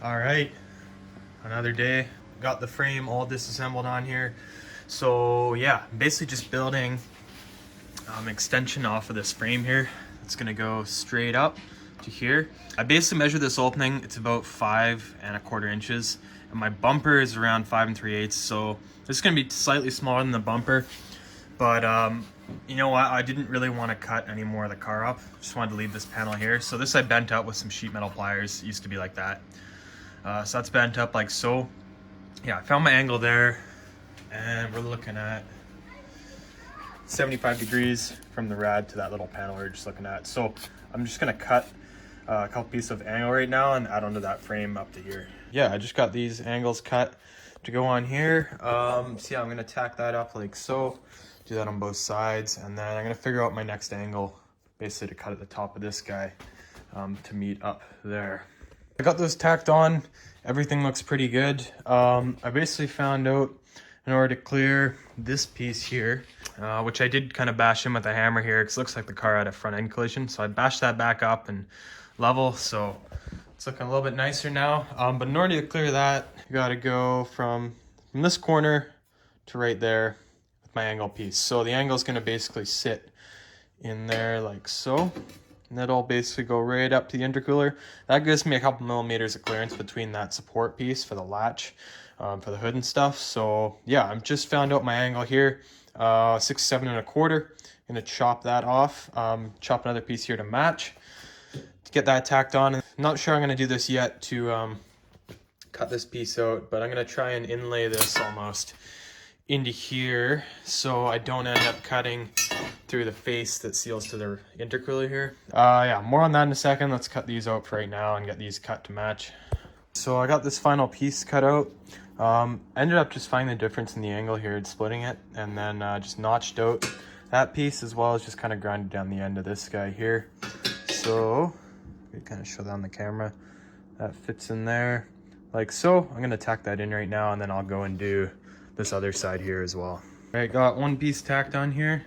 All right, another day. Got the frame all disassembled on here. So yeah, basically just building extension off of this frame here. It's gonna go straight up to here. I basically measured this opening. It's about 5¼ inches, and my bumper is around 5 3/8. So this is gonna be slightly smaller than the bumper, but you know what? I didn't really want to cut any more of the car up. Just wanted to leave this panel here. So this I bent up with some sheet metal pliers. It used to be like that. So that's bent up like so. Yeah, I found my angle there, and we're looking at 75 degrees from the rad to that little panel we were just looking at. So I'm just gonna cut a couple pieces of angle right now and add onto that frame up to here. Yeah, I just got these angles cut to go on here. So yeah, I'm gonna tack that up like so. Do that on both sides, and then I'm gonna figure out my next angle, basically to cut at the top of this guy to meet up there. I got those tacked on. Everything looks pretty good. I basically found out in order to clear this piece here, which I did kind of bash in with a hammer here because it looks like the car had a front end collision. So I bashed that back up and level. So it's looking a little bit nicer now. But in order to clear that, you gotta go from this corner to right there with my angle piece. So the angle is gonna basically sit in there like so. And that'll basically go right up to the intercooler. That gives me a couple millimeters of clearance between that support piece for the latch, for the hood and stuff. So yeah, I've just found out my angle here, 6, 7 1/4. I'm gonna chop that off, chop another piece here to match, to get that tacked on. I'm not sure I'm gonna do this yet to cut this piece out, but I'm gonna try and inlay this almost into here so I don't end up cutting through the face that seals to the intercooler here. Yeah, more on that in a second. Let's cut these out for right now and get these cut to match. So I got this final piece cut out. Ended up just finding the difference in the angle here and splitting it, and then just notched out that piece as well as just kind of grinded down the end of this guy here. So we kind of show that on the camera. That fits in there like so. I'm gonna tack that in right now, and then I'll go and do this other side here as well. All right, got one piece tacked on here.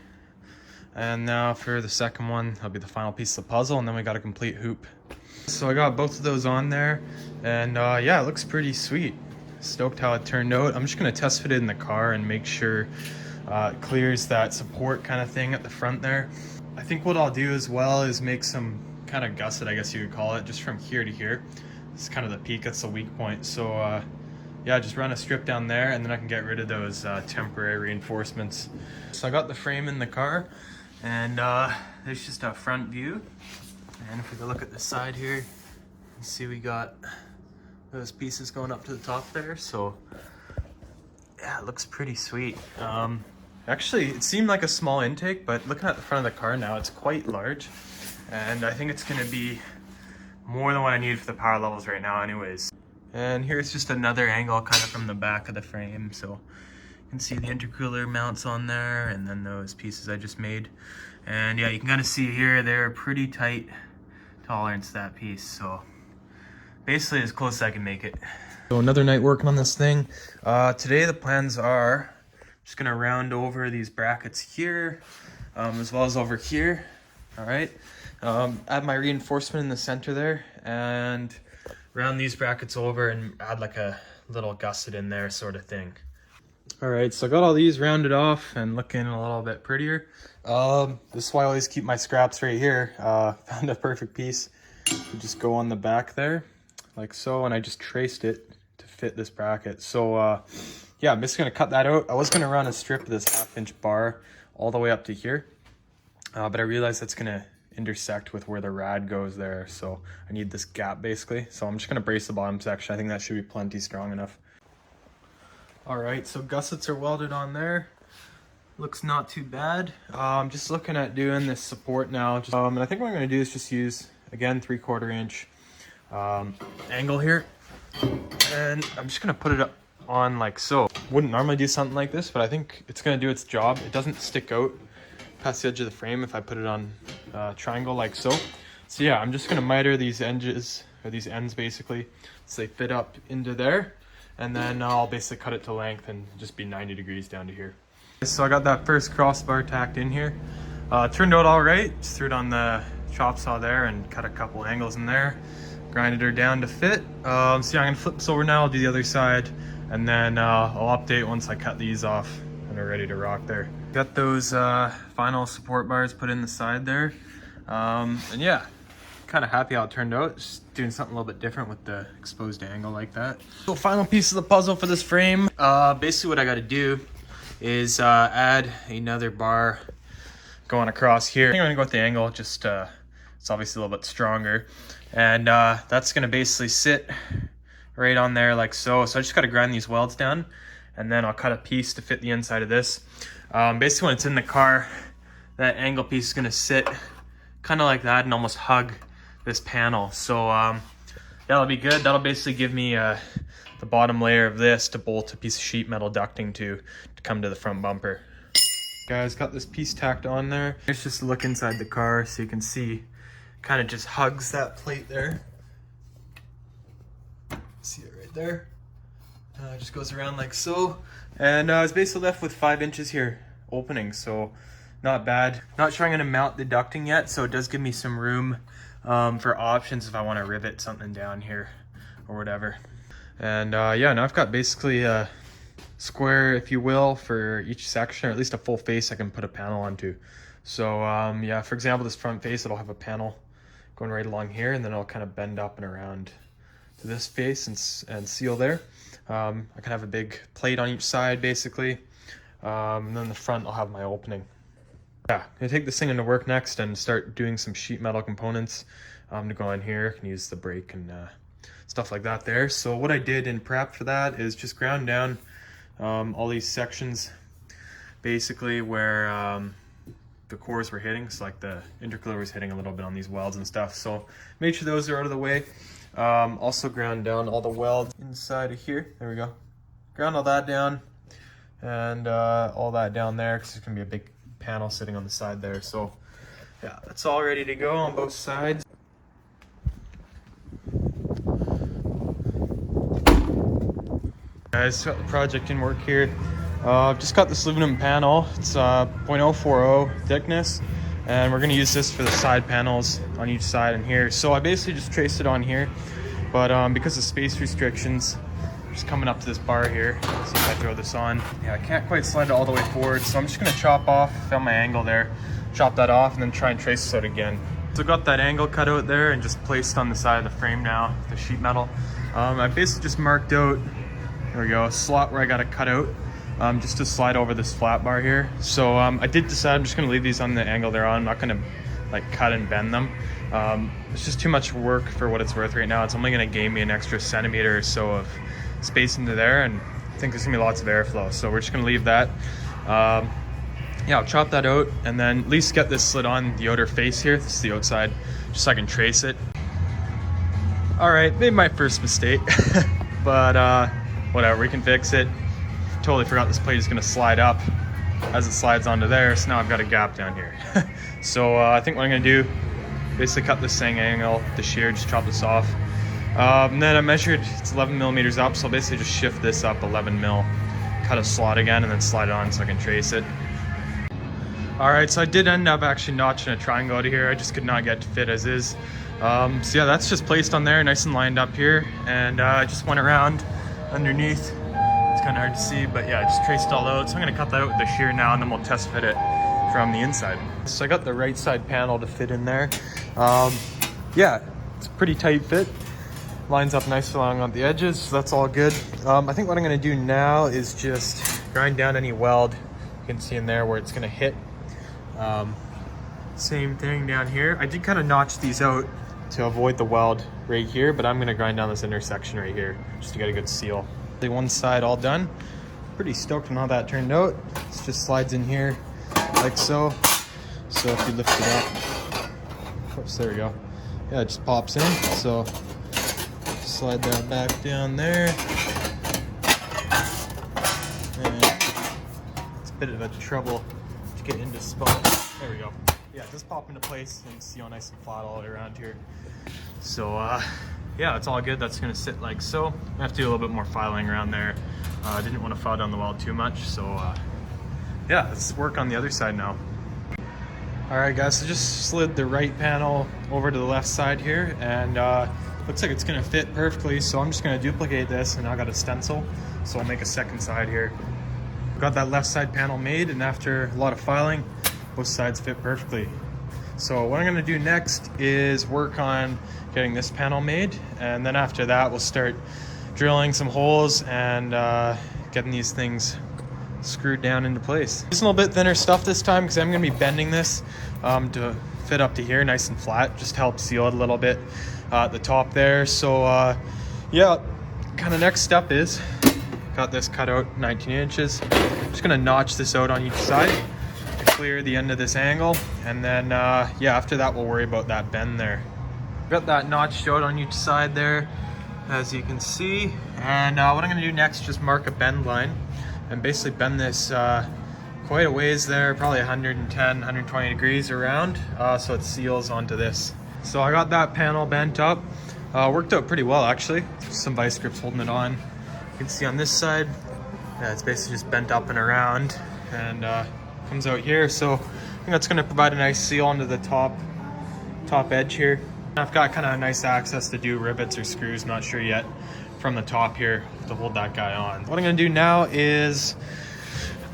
And now for the second one, that'll be the final piece of the puzzle, and then we got a complete hoop. So I got both of those on there, and yeah, it looks pretty sweet. Stoked how it turned out. I'm just gonna test fit it in the car and make sure it clears that support kind of thing at the front there. I think what I'll do as well is make some kind of gusset, I guess you would call it, just from here to here. It's kind of the peak, that's the weak point. So yeah, just run a strip down there, and then I can get rid of those temporary reinforcements. So I got the frame in the car, and there's just a front view. And if we go look at the side here, you can see we got those pieces going up to the top there. So yeah, it looks pretty sweet. Actually, it seemed like a small intake, but looking at the front of the car now, it's quite large. And I think it's gonna be more than what I need for the power levels right now anyways. And here's just another angle kind of from the back of the frame. So you can see the intercooler mounts on there, and then those pieces I just made. And yeah, you can kind of see here, they're pretty tight tolerance to that piece. So basically as close as I can make it. So another night working on this thing. Today the plans are just gonna round over these brackets here, as well as over here. All right, add my reinforcement in the center there, and round these brackets over and add like a little gusset in there sort of thing. All right, so I got all these rounded off and looking a little bit prettier. This is why I always keep my scraps right here. Found a perfect piece. You just go on the back there like so, and I just traced it to fit this bracket. So yeah, I'm just gonna cut that out. I was gonna run a strip of this 1/2 inch bar all the way up to here, but I realized that's gonna intersect with where the rad goes there, so I need this gap basically. So I'm just gonna brace the bottom section. I think that should be plenty strong enough. All right, so gussets are welded on there. Looks not too bad. I'm just looking at doing this support now. And I think what I'm gonna do is just use, again, 3/4 inch angle here. And I'm just gonna put it up on like so. Wouldn't normally do something like this, but I think it's gonna do its job. It doesn't stick out past the edge of the frame if I put it on triangle like so. So yeah, I'm just gonna miter these edges, or these ends basically, so they fit up into there, and then I'll basically cut it to length and just be 90 degrees down to here. So I got that first crossbar tacked in here. Turned out all right. Just threw it on the chop saw there and cut a couple angles in there. grinded her down to fit. So yeah, I'm gonna flip this over now, I'll do the other side, and then I'll update once I cut these off and we're ready to rock there. Got those final support bars put in the side there. And yeah, kind of happy how it turned out. Just doing something a little bit different with the exposed angle like that. So final piece of the puzzle for this frame. Basically what I got to do is add another bar going across here. I think I'm gonna go with the angle, just it's obviously a little bit stronger. And that's gonna basically sit right on there like so. So I just gotta grind these welds down, and then I'll cut a piece to fit the inside of this. Basically when it's in the car, that angle piece is gonna sit kind of like that and almost hug this panel. So that'll be good. That'll basically give me the bottom layer of this to bolt a piece of sheet metal ducting to come to the front bumper. Guys, got this piece tacked on there. Let's just look inside the car so you can see, kind of just hugs that plate there. See it right there. Just goes around like so. And it's basically left with 5 inches here opening, so not bad. Not sure I'm gonna mount the ducting yet, so it does give me some room for options if I want to rivet something down here or whatever. And yeah, now I've got basically a square, if you will, for each section, or at least a full face I can put a panel onto. So yeah, for example, this front face, it'll have a panel going right along here, and then it'll kind of bend up and around to this face and seal there. I can have a big plate on each side basically, and then the front I'll have my opening. Yeah, I'm gonna take this thing into work next and start doing some sheet metal components to go in here. I can use the brake and stuff like that there. So what I did in prep for that is just ground down all these sections basically where the cores were hitting, so like the intercooler was hitting a little bit on these welds and stuff. So made sure those are out of the way. Also ground down all the welds inside of here. There we go. Ground all that down, and all that down there, because there's gonna be a big panel sitting on the side there. So yeah, that's all ready to go on both sides. Guys, got the project in work here. I've just got this aluminum panel. It's 0.040 thickness, and we're gonna use this for the side panels on each side and here. So I basically just traced it on here, but because of space restrictions, just coming up to this bar here. See if I throw this on. Yeah, I can't quite slide it all the way forward, so I'm just gonna chop off, found my angle there, chop that off, and then try and trace this out again. So got that angle cut out there and just placed on the side of the frame now, the sheet metal. I basically just marked out, there we go, a slot where I got to cut out, just to slide over this flat bar here. So I did decide I'm just gonna leave these on the angle they're on. I'm not gonna like cut and bend them. It's just too much work for what it's worth right now. It's only gonna gain me an extra centimeter or so of space into there, and I think there's gonna be lots of airflow, so we're just gonna leave that. Yeah, I'll chop that out and then at least get this slid on the outer face here. This is the outside, just so I can trace it. All right, made my first mistake, but whatever, we can fix it. Totally forgot this plate is gonna slide up as it slides onto there, so now I've got a gap down here. So I think what I'm gonna do, basically cut this thing angle, the shear, just chop this off. And then I measured, it's 11 millimeters up, so I'll basically just shift this up 11 mil, cut a slot again, and then slide it on so I can trace it. All right, so I did end up actually notching a triangle out of here. I just could not get to fit as is. So yeah, that's just placed on there, nice and lined up here, and I just went around underneath. It's kind of hard to see, but yeah, I just traced it all out. So I'm gonna cut that out with the shear now, and then we'll test fit it from the inside. So I got the right side panel to fit in there. Yeah, it's a pretty tight fit. Lines up nicely along the edges, so that's all good. I think what I'm gonna do now is just grind down any weld you can see in there where it's gonna hit. Same thing down here. I did kind of notch these out to avoid the weld right here, but I'm gonna grind down this intersection right here just to get a good seal. The one side all done. Pretty stoked on how that turned out. It just slides in here like so. So if you lift it up, oops, there we go. Yeah, it just pops in. So slide that back down there. And it's a bit of a trouble to get into spot. There we go. Yeah, just pop into place and seal nice and flat all the way around here. So yeah, it's all good. That's gonna sit like so. I have to do a little bit more filing around there. I didn't want to file down the weld too much, so yeah, let's work on the other side now. All right, guys, so just slid the right panel over to the left side here, and looks like it's gonna fit perfectly, so I'm just gonna duplicate this, and I got a stencil, so I'll make a second side here. Got that left side panel made, and after a lot of filing, both sides fit perfectly. So what I'm gonna do next is work on getting this panel made, and then after that we'll start drilling some holes and getting these things screwed down into place. Just a little bit thinner stuff this time because I'm gonna be bending this to fit up to here nice and flat, just to help seal it a little bit at the top there. So yeah, kind of next step is, got this cut out 19 inches. Just gonna notch this out on each side to clear the end of this angle, and then yeah, after that we'll worry about that bend there. Got that notched out on each side there, as you can see, and what I'm gonna do next is just mark a bend line and basically bend this quite a ways there, probably 110, 120 degrees around, so it seals onto this. So I got that panel bent up. Worked out pretty well actually. Some vice grips holding it on. You can see on this side, yeah, it's basically just bent up and around, and comes out here. So I think that's going to provide a nice seal onto the top edge here. I've got kind of nice access to do rivets or screws, not sure yet, from the top here to hold that guy on. What I'm going to do now is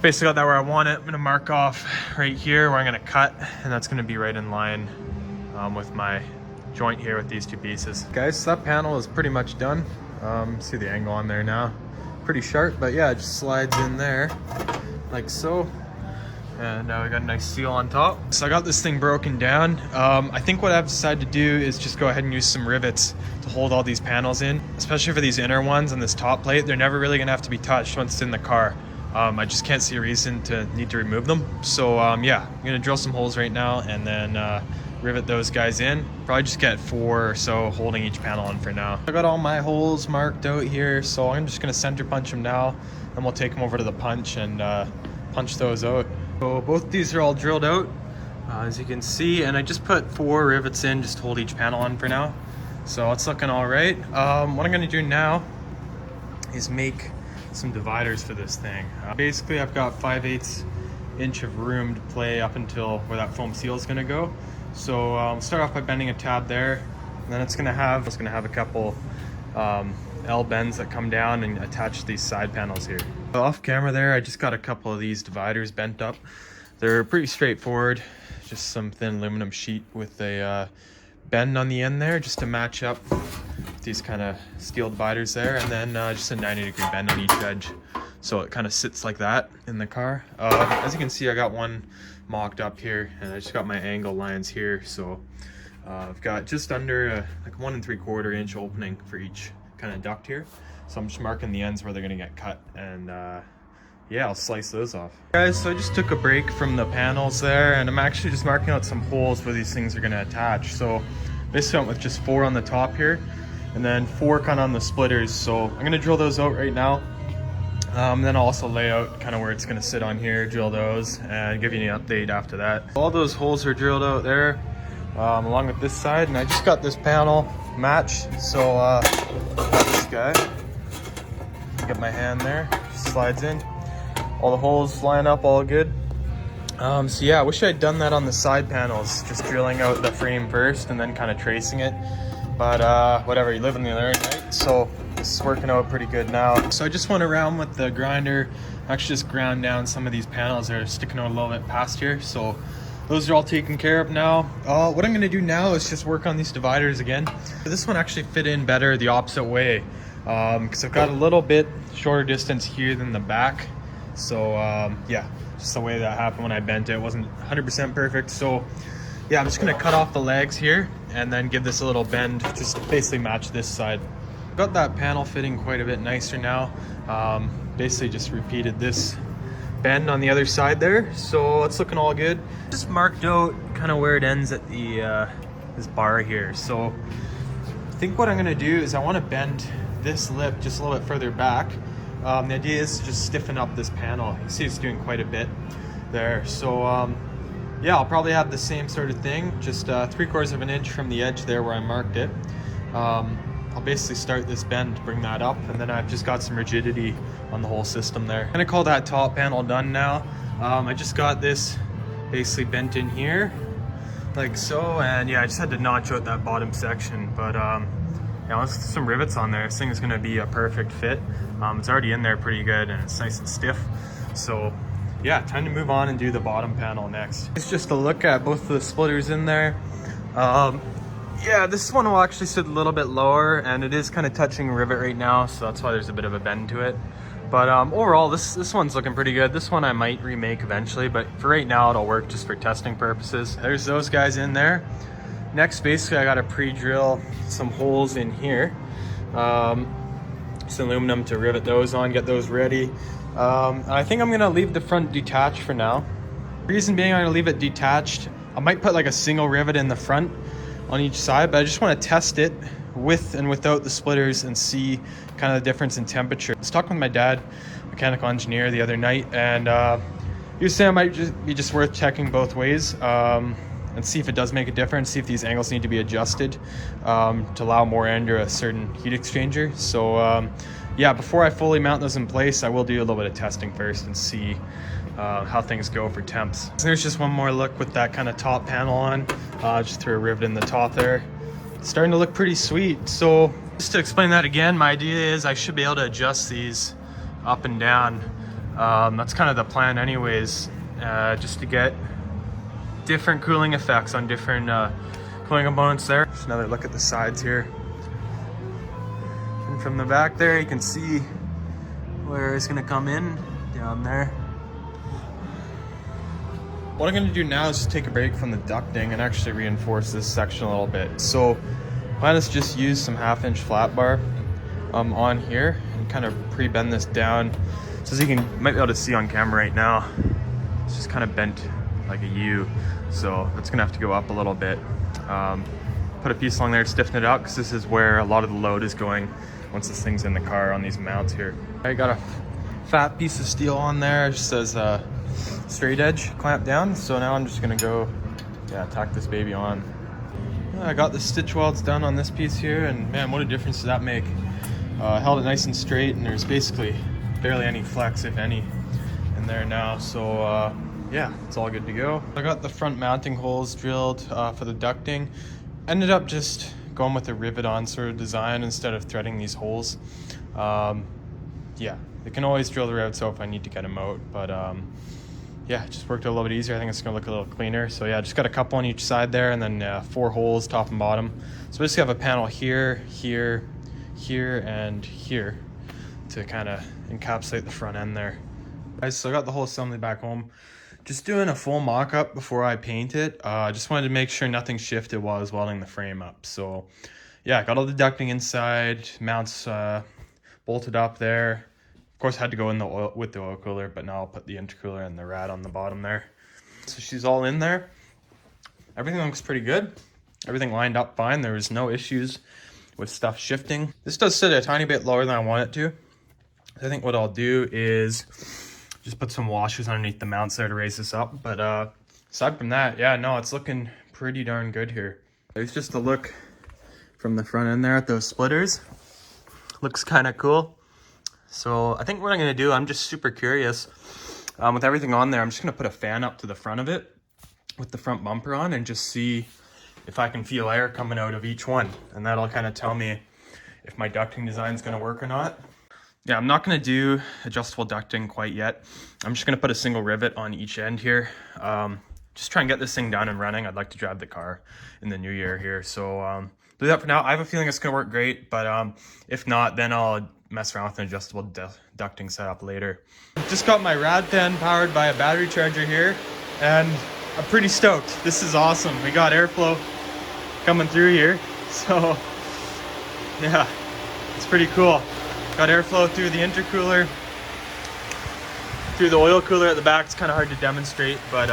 basically got that where I want it. I'm going to mark off right here where I'm going to cut, and that's going to be right in line with my joint here with these two pieces. Guys, so that panel is pretty much done. See the angle on there now, pretty sharp, but yeah, it just slides in there like so, and now we got a nice seal on top. So I got this thing broken down. I think what I've decided to do is just go ahead and use some rivets to hold all these panels in, especially for these inner ones on this top plate. They're never really gonna have to be touched once it's in the car. I just can't see a reason to need to remove them. So yeah, I'm gonna drill some holes right now and then rivet those guys in. Probably just get 4 or so holding each panel in for now. I got all my holes marked out here, so I'm just gonna center punch them now, and we'll take them over to the punch and punch those out. So both these are all drilled out, as you can see, and I just put 4 rivets in just to hold each panel on for now. So it's looking all right. What I'm gonna do now is make some dividers for this thing. Basically I've got 5/8 inch of room to play up until where that foam seal is gonna go. So I'll start off by bending a tab there, and then it's gonna have a couple L bends that come down and attach these side panels here. So off camera there, I just got a couple of these dividers bent up. They're pretty straightforward, just some thin aluminum sheet with a bend on the end there just to match up these kind of steel dividers there, and then just a 90-degree bend on each edge, so it kind of sits like that in the car. As you can see, I got one mocked up here, and I just got my angle lines here, so I've got just under like 1 3/4 inch opening for each kind of duct here. So I'm just marking the ends where they're gonna get cut, and yeah, I'll slice those off. Guys, so I just took a break from the panels there, and I'm actually just marking out some holes where these things are gonna attach. So basically went with just 4 on the top here, and then 4 kind of on the splitters. So I'm gonna drill those out right now. Then I'll also lay out kind of where it's going to sit on here, drill those, and give you an update after that. All those holes are drilled out there, along with this side, and I just got this panel matched. So this guy, get my hand there, slides in. All the holes line up all good. So yeah, I wish I'd done that on the side panels, just drilling out the frame first and then kind of tracing it. But whatever, you live and you learn, right? So this is working out pretty good now. So I just went around with the grinder, actually just ground down some of these panels that are sticking out a little bit past here. So those are all taken care of now. What I'm gonna do now is just work on these dividers again. This one actually fit in better the opposite way, because I've got a little bit shorter distance here than the back. So yeah, just the way that happened when I bent it. It wasn't 100% perfect. So yeah, I'm just gonna cut off the legs here and then give this a little bend, just basically match this side. Got that panel fitting quite a bit nicer now. Basically just repeated this bend on the other side there, so it's looking all good. Just marked out kind of where it ends at the this bar here. So I think what I'm gonna do is I want to bend this lip just a little bit further back. The idea is to just stiffen up this panel. You see it's doing quite a bit there. So yeah, I'll probably have the same sort of thing, just 3/4 of an inch from the edge there where I marked it. I'll basically start this bend to bring that up, and then I've just got some rigidity on the whole system there. I'm gonna call that top panel done now. I just got this basically bent in here like so, and yeah, I just had to notch out that bottom section, but Yeah, let's get some rivets on there. This thing is gonna be a perfect fit. It's already in there pretty good and it's nice and stiff. So yeah, time to move on and do the bottom panel next. It's just a look at both of the splitters in there. Yeah, this one will actually sit a little bit lower and it is kind of touching rivet right now, so that's why there's a bit of a bend to it. But overall, this one's looking pretty good. This one I might remake eventually, but for right now it'll work just for testing purposes. There's those guys in there. Next, basically I gotta pre-drill some holes in here. Some aluminum to rivet those on, get those ready. I think I'm gonna leave the front detached for now. Reason being I'm gonna leave it detached. I might put like a single rivet in the front on each side, but I just want to test it with and without the splitters and see kind of the difference in temperature. I was talking with my dad, mechanical engineer, the other night, and he was saying it might just be worth checking both ways and see if it does make a difference, see if these angles need to be adjusted to allow more air into a certain heat exchanger. So yeah, before I fully mount those in place, I will do a little bit of testing first and see how things go for temps. So there's just one more look with that kind of top panel on. Just threw a rivet in the top there. It's starting to look pretty sweet. So just to explain that again, my idea is I should be able to adjust these up and down. That's kind of the plan anyways, just to get different cooling effects on different cooling components there. Just another look at the sides here. And from the back there, you can see where it's gonna come in down there. What I'm gonna do now is just take a break from the ducting and actually reinforce this section a little bit. So plan is just use some 1/2-inch flat bar on here and kind of pre-bend this down. So as you might be able to see on camera right now, it's just kind of bent like a U. So that's gonna have to go up a little bit. Put a piece along there to stiffen it up because this is where a lot of the load is going once this thing's in the car on these mounts here. I got a fat piece of steel on there, it just says straight edge clamp down. So now I'm just gonna go tack this baby on. I got the stitch welds done on this piece here, and man, what a difference does that make. Held it nice and straight, and there's basically barely any flex, if any, in there now. So yeah, it's all good to go. I got the front mounting holes drilled for the ducting. Ended up just going with a rivet on sort of design instead of threading these holes. Yeah, they can always drill the rivets out if I need to get them out, but yeah, it just worked a little bit easier. I think it's gonna look a little cleaner. So yeah, just got a couple on each side there, and then 4 holes top and bottom. So basically I have a panel here, here, here, and here to kind of encapsulate the front end there. Guys, so I got the whole assembly back home. Just doing a full mock-up before I paint it. Just wanted to make sure nothing shifted while I was welding the frame up. So yeah, got all the ducting inside, mounts bolted up there. Of course, I had to go in with the oil cooler, but now I'll put the intercooler and the rad on the bottom there. So she's all in there. Everything looks pretty good. Everything lined up fine. There was no issues with stuff shifting. This does sit a tiny bit lower than I want it to. I think what I'll do is just put some washers underneath the mounts there to raise this up. But aside from that, yeah, no, it's looking pretty darn good here. There's just a look from the front end there at those splitters. Looks kind of cool. So I think what I'm gonna do, I'm just super curious. With everything on there, I'm just gonna put a fan up to the front of it with the front bumper on and just see if I can feel air coming out of each one. And that'll kind of tell me if my ducting design is gonna work or not. Yeah, I'm not gonna do adjustable ducting quite yet. I'm just gonna put a single rivet on each end here. Just try and get this thing done and running. I'd like to drive the car in the new year here. So do that for now. I have a feeling it's gonna work great, but if not, then I'll mess around with an adjustable ducting setup later. Just got my rad fan powered by a battery charger here, and I'm pretty stoked. This is awesome. We got airflow coming through here, so yeah, it's pretty cool. Got airflow through the intercooler, through the oil cooler at the back. It's kind of hard to demonstrate, but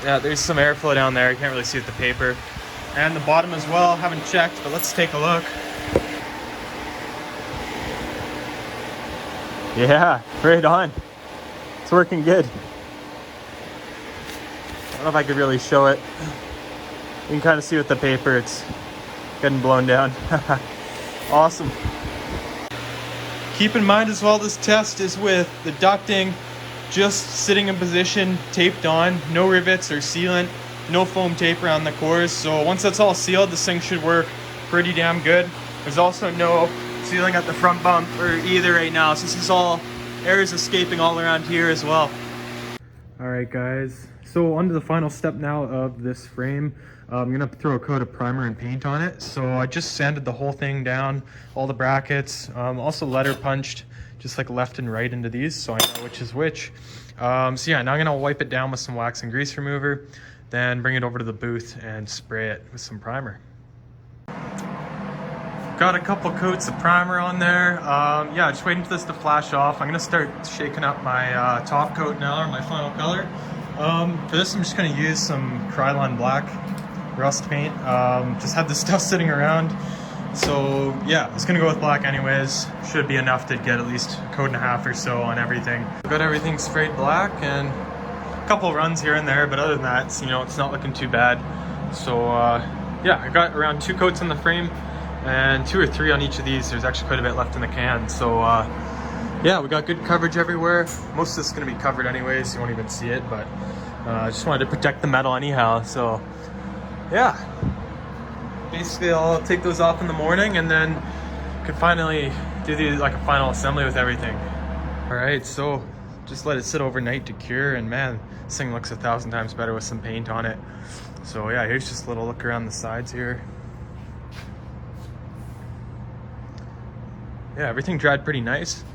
yeah, there's some airflow down there. You can't really see it with the paper. And the bottom as well, haven't checked, but let's take a look. Yeah, right on. It's working good. I don't know if I could really show it. You can kind of see with the paper, it's getting blown down. Awesome. Keep in mind as well, this test is with the ducting just sitting in position, taped on, no rivets or sealant, no foam tape around the cores. So once that's all sealed, this thing should work pretty damn good. There's also no sealing at the front bumper either right now, so this is all, air is escaping all around here as well. All right guys, so on to the final step now of this frame. I'm gonna throw a coat of primer and paint on it. So I just sanded the whole thing down, all the brackets, also letter punched just like left and right into these so I know which is which. So yeah, now I'm gonna wipe it down with some wax and grease remover, then bring it over to the booth and spray it with some primer. Got a couple coats of primer on there. Yeah, just waiting for this to flash off. I'm gonna start shaking up my top coat now, or my final color. For this, I'm just gonna use some Krylon black rust paint. Just had this stuff sitting around. So yeah, I was gonna go with black anyways. Should be enough to get at least a coat and a half or so on everything. Got everything sprayed black and a couple runs here and there, but other than that, it's, you know, it's not looking too bad. So yeah, I got around 2 coats on the frame and 2 or 3 on each of these. There's actually quite a bit left in the can. So yeah, we got good coverage everywhere. Most of this is gonna be covered anyways, so you won't even see it, but I just wanted to protect the metal anyhow. So yeah, basically I'll take those off in the morning and then could finally do like a final assembly with everything. All right, so just let it sit overnight to cure, and man, this thing looks 1,000 times better with some paint on it. So yeah, here's just a little look around the sides here. Yeah, everything dried pretty nice.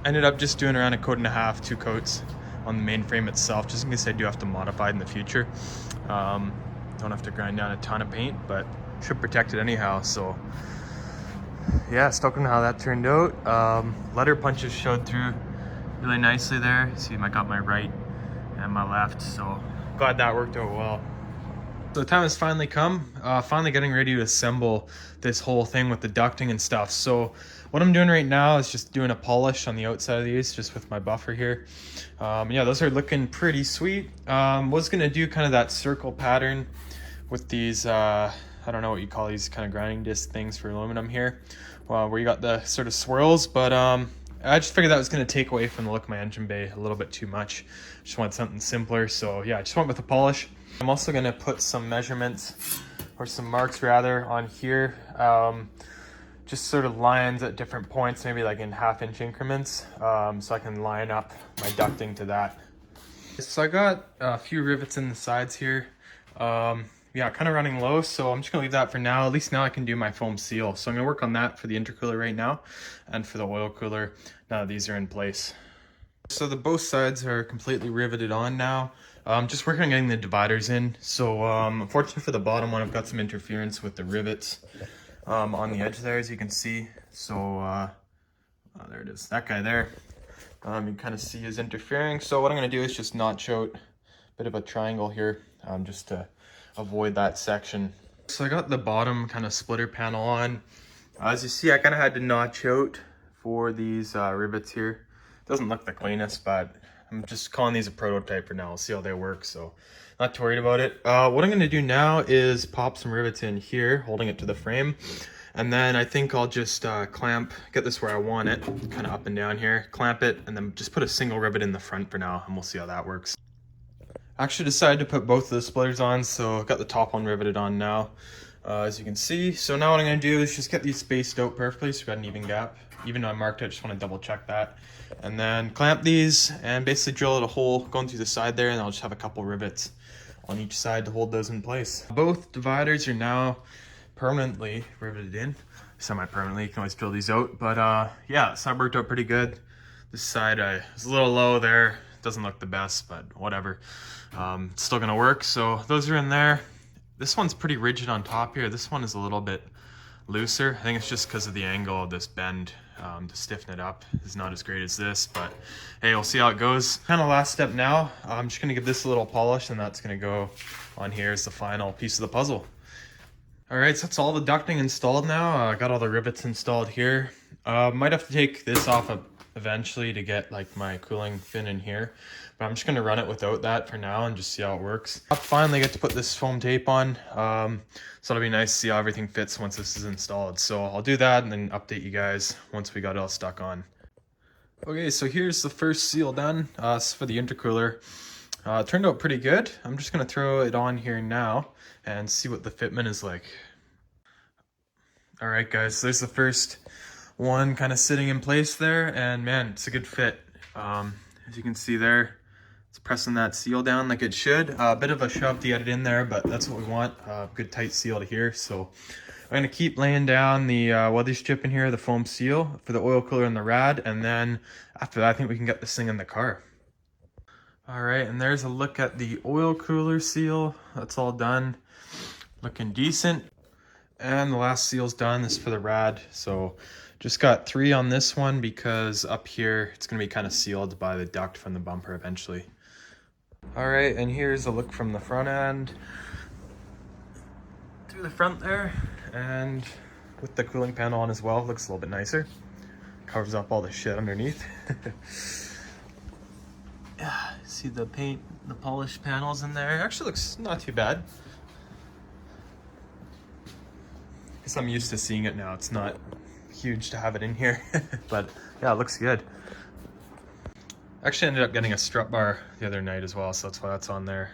Ended up just doing around a coat and a half, 2 coats on the main frame itself, just in case I do have to modify it in the future. Don't have to grind down a ton of paint, but should protect it anyhow. So yeah, stoked on how that turned out. Letter punches showed through really nicely there. See, I got my right and my left, so glad that worked out well. So the time has finally come, finally getting ready to assemble this whole thing with the ducting and stuff. So what I'm doing right now is just doing a polish on the outside of these, just with my buffer here. Yeah, those are looking pretty sweet. Was gonna do kind of that circle pattern with these, I don't know what you call these kind of grinding disc things for aluminum here, where you got the sort of swirls, but I just figured that was going to take away from the look of my engine bay a little bit too much. Just wanted something simpler, so yeah, I just went with the polish. I'm also going to put some measurements, or some marks rather, on here, just sort of lines at different points, maybe like in 1/2 inch increments, so I can line up my ducting to that. So I got a few rivets in the sides here. Yeah, kind of running low, so I'm just gonna leave that for now. At least now I can do my foam seal. So I'm gonna work on that for the intercooler right now, and for the oil cooler now that these are in place. So the both sides are completely riveted on now. Just working on getting the dividers in. So unfortunately for the bottom one, I've got some interference with the rivets on the edge there, as you can see. So oh, there it is, that guy there. You can kind of see is interfering. So what I'm gonna do is just notch out a bit of a triangle here, just to avoid that section. So I got the bottom kind of splitter panel on. As you see, I kind of had to notch out for these rivets here. Doesn't look the cleanest, but I'm just calling these a prototype for now. I'll see how they work, so not too worried about it. What I'm going to do now is pop some rivets in here, holding it to the frame, and then I think I'll just clamp, get this where I want it, kind of up and down here, clamp it, and then just put a single rivet in the front for now, and we'll see how that works. I actually decided to put both of the splitters on, so I've got the top one riveted on now, as you can see. So now what I'm going to do is just get these spaced out perfectly, so we've got an even gap. Even though I marked it, I just want to double check that. And then clamp these and basically drill out a hole going through the side there, and I'll just have a couple rivets on each side to hold those in place. Both dividers are now permanently riveted in, semi-permanently. You can always drill these out, but yeah, this side worked out pretty good. This side was a little low there. Doesn't look the best, but whatever. It's still gonna work. So those are in there. This one's pretty rigid on top here. This one is a little bit looser. I think it's just because of the angle of this bend. To stiffen it up is not as great as this, but hey, we'll see how it goes. Kind of last step now. I'm just gonna give this a little polish, and that's gonna go on here as the final piece of the puzzle. All right, so that's all the ducting installed now. I got all the rivets installed here. Might have to take this off eventually to get like my cooling fin in here, but I'm just gonna run it without that for now and just see how it works. I'll finally get to put this foam tape on, so it'll be nice to see how everything fits once this is installed. So I'll do that and then update you guys once we got it all stuck on. Okay, so here's the first seal done. This is for the intercooler. It turned out pretty good. I'm just gonna throw it on here now and see what the fitment is like. All right, guys, so there's the first one kind of sitting in place there, and man, it's a good fit. As you can see there, it's pressing that seal down like it should. A bit of a shove to get it in there, but that's what we want, good tight seal to here. So I'm gonna keep laying down the welding strip in here, the foam seal for the oil cooler and the rad, and then after that I think we can get this thing in the car. All right, and there's a look at the oil cooler seal. That's all done, looking decent. And the last seal's done. This is for the rad. So just got 3 on this one because up here it's gonna be kind of sealed by the duct from the bumper eventually. All right, and here's a look from the front end through the front there, and with the cooling panel on as well. Looks a little bit nicer. Covers up all the shit underneath. Yeah, see the paint, the polished panels in there. It actually looks not too bad. Guess I'm used to seeing it now. It's not huge to have it in here, but yeah, it looks good. Actually ended up getting a strut bar the other night as well, so that's why that's on there.